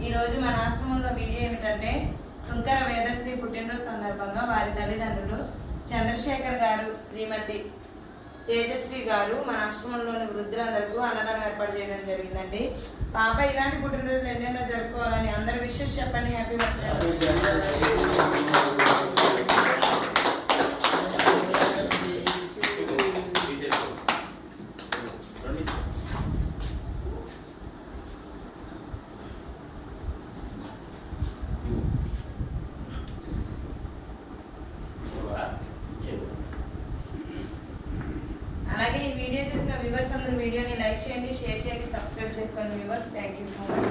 ఈరోజు మన ఆశ్రమంలో వీడియో ఏమిటంటే సుంకర వేదశ్రీ పుట్టినరోజు సందర్భంగా వారి తల్లిదండ్రులు చంద్రశేఖర్ గారు, శ్రీమతి తేజశ్రీ గారు మన ఆశ్రమంలోని వృద్ధులందరికీ అన్నదానం ఏర్పాటు చేయడం జరిగిందండి. పాప ఇలాంటి పుట్టినరోజులు ఎన్నెన్నో జరుపుకోవాలని అందరూ విషెస్ చెప్పండి. Happy birthday. అలాగే ఈ వీడియో చూసిన వ్యూవర్స్ అందరూ వీడియోని లైక్ చేయండి, షేర్ చేయండి, సబ్స్క్రైబ్ చేసుకోండి viewers. Thank you so much.